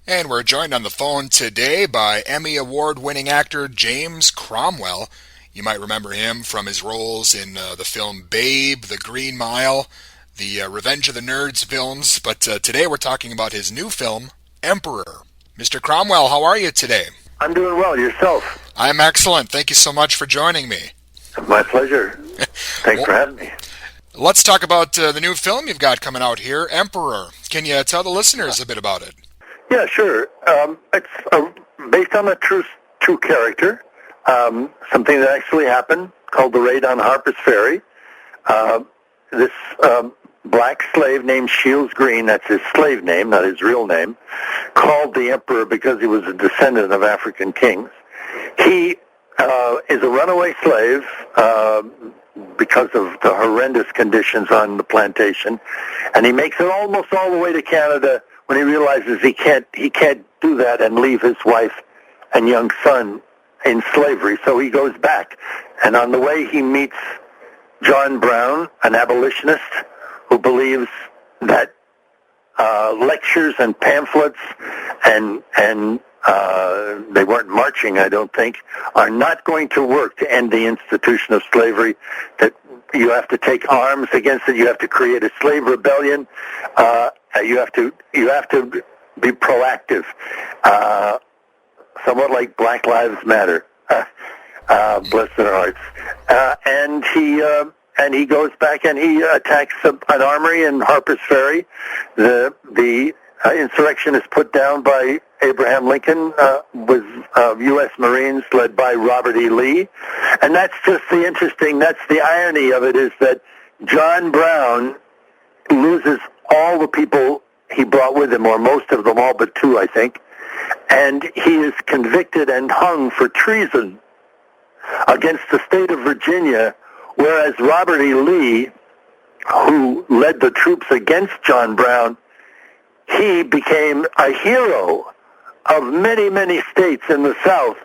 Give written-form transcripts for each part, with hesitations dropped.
And we're joined on the phone today by Emmy Award-winning actor James Cromwell. You might remember him from his roles in the film Babe, The Green Mile, the Revenge of the Nerds films, but today we're talking about his new film, Emperor. Mr. Cromwell, how are you today? I'm doing well. Yourself? I'm excellent. Thank you so much for joining me. My pleasure. Thanks for having me. Let's talk about the new film you've got coming out here, Emperor. Can you tell the listeners a bit about it? Yeah, sure. It's based on a true character, something that actually happened, called the Raid on Harper's Ferry. This black slave named Shields Green, that's his slave name, not his real name, called the Emperor because he was a descendant of African kings. He is a runaway slave because of the horrendous conditions on the plantation, and he makes it almost all the way to Canada when he realizes he can't do that and leave his wife and young son in slavery. So he goes back, and on the way he meets John Brown, an abolitionist who believes that lectures and pamphlets and they weren't marching, I don't think, are not going to work to end the institution of slavery, that you have to take arms against it, you have to create a slave rebellion, you have to be proactive, somewhat like Black Lives Matter. Bless their hearts. And he goes back and he attacks an armory in Harper's Ferry. The insurrection is put down by Abraham Lincoln with U.S. Marines led by Robert E. Lee. And that's the irony of it, is that John Brown loses all the people he brought with him, or most of them, all but two, I think. And he is convicted and hung for treason against the state of Virginia, whereas Robert E. Lee, who led the troops against John Brown, he became a hero of many, many states in the South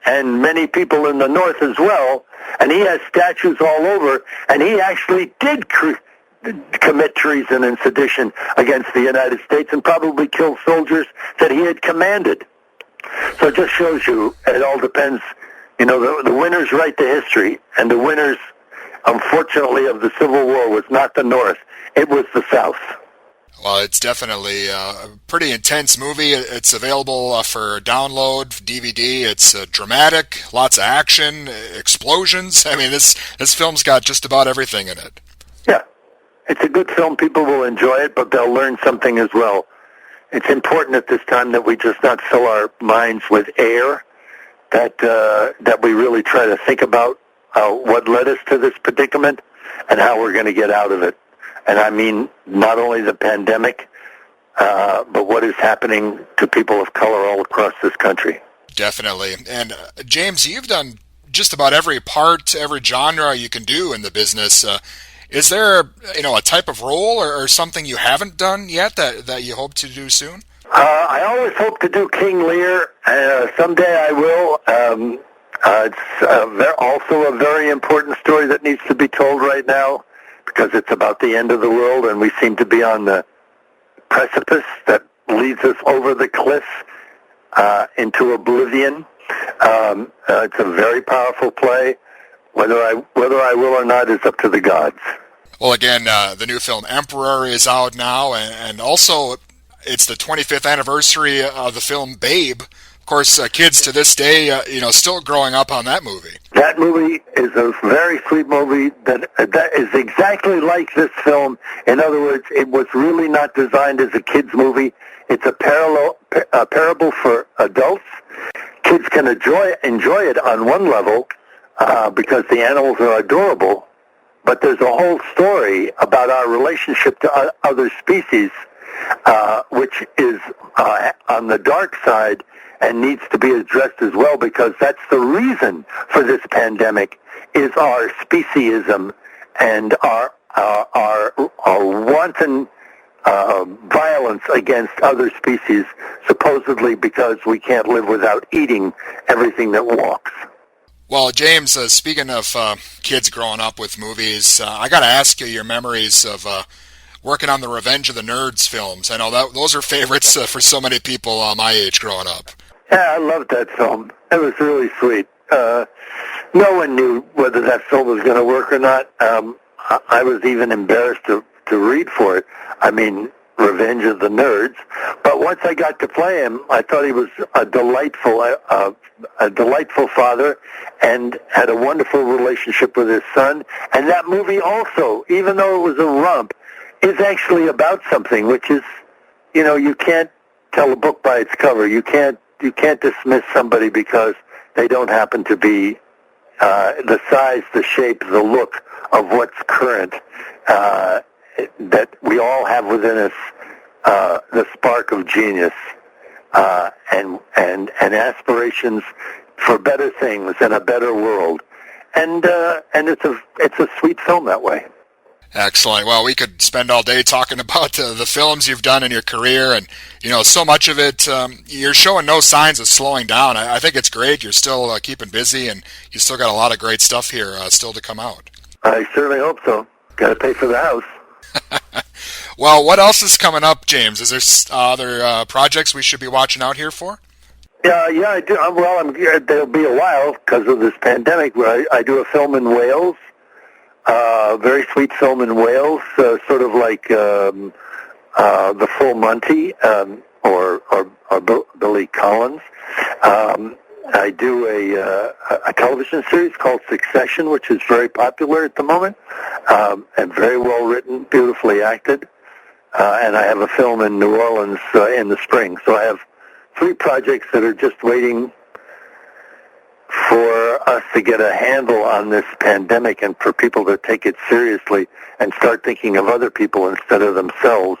and many people in the North as well, and he has statues all over, and he actually did commit treason and sedition against the United States and probably kill soldiers that he had commanded. So it just shows you, it all depends. The winners write the history, and the winners, unfortunately, of the Civil War was not the North, it was the South. Well, it's definitely a pretty intense movie. It's available for download, DVD. It's dramatic, lots of action, explosions. I mean, this film's got just about everything in it. Yeah, it's a good film. People will enjoy it, but they'll learn something as well. It's important at this time that we just not fill our minds with air, that we really try to think about what led us to this predicament and how we're going to get out of it. And I mean not only the pandemic, but what is happening to people of color all across this country. Definitely. And James, you've done just about every part, every genre you can do in the business. Is there, a type of role or something you haven't done yet that you hope to do soon? I always hope to do King Lear. Someday I will. It's also a very important story that needs to be told right now, because it's about the end of the world, and we seem to be on the precipice that leads us over the cliff into oblivion. It's a very powerful play. Whether I will or not is up to the gods. Well, again, the new film Emperor is out now, and also it's the 25th anniversary of the film Babe. Of course, kids to this day, still growing up on that movie. That movie is a very sweet movie that is exactly like this film. In other words, it was really not designed as a kids' movie. It's a parable for adults. Kids can enjoy it on one level because the animals are adorable, but there's a whole story about our relationship to other species, which is on the dark side, and needs to be addressed as well, because that's the reason for this pandemic, is our speciesism and our wanton violence against other species, supposedly because we can't live without eating everything that walks. Well, James, speaking of kids growing up with movies, I got to ask you your memories of working on the Revenge of the Nerds films. I know that those are favorites for so many people my age growing up. Yeah, I loved that film. It was really sweet. No one knew whether that film was going to work or not. I was even embarrassed to read for it. I mean, Revenge of the Nerds. But once I got to play him, I thought he was a delightful father, and had a wonderful relationship with his son. And that movie also, even though it was a romp, is actually about something, which is, you can't tell a book by its cover. You can't dismiss somebody because they don't happen to be the size, the shape, the look of what's current, that we all have within us, the spark of genius, and aspirations for better things and a better world. And it's a sweet film that way. Excellent. Well, we could spend all day talking about the films you've done in your career, and so much of it, you're showing no signs of slowing down. I think it's great. You're still keeping busy, and you still got a lot of great stuff here still to come out. I certainly hope so. Got to pay for the house. Well, what else is coming up, James? Is there other projects we should be watching out here for? Yeah, I do. There'll be a while because of this pandemic where I do a film in Wales. Very sweet film in Wales, sort of like The Full Monty or Billy Collins. I do a television series called Succession, which is very popular at the moment, and very well written, beautifully acted. And I have a film in New Orleans in the spring. So I have 3 projects that are just waiting for us to get a handle on this pandemic and for people to take it seriously and start thinking of other people instead of themselves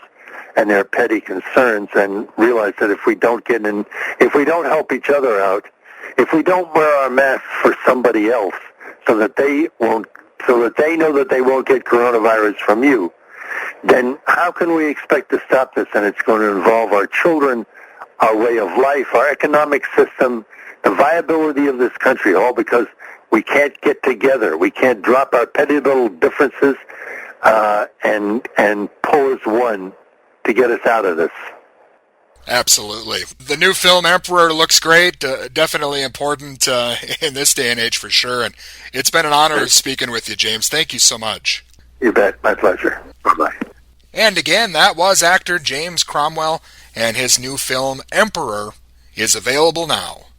and their petty concerns, and realize that if we don't help each other out, if we don't wear our masks for somebody else so that they know that they won't get coronavirus from you, then how can we expect to stop this? And it's going to involve our children, our way of life, our economic system, the viability of this country, all because we can't get together. We can't drop our petty little differences and pull as one to get us out of this. Absolutely. The new film Emperor looks great. Definitely important in this day and age for sure. And it's been an honor speaking with you, James. Thank you so much. You bet. My pleasure. Bye-bye. And again, that was actor James Cromwell, and his new film Emperor is available now.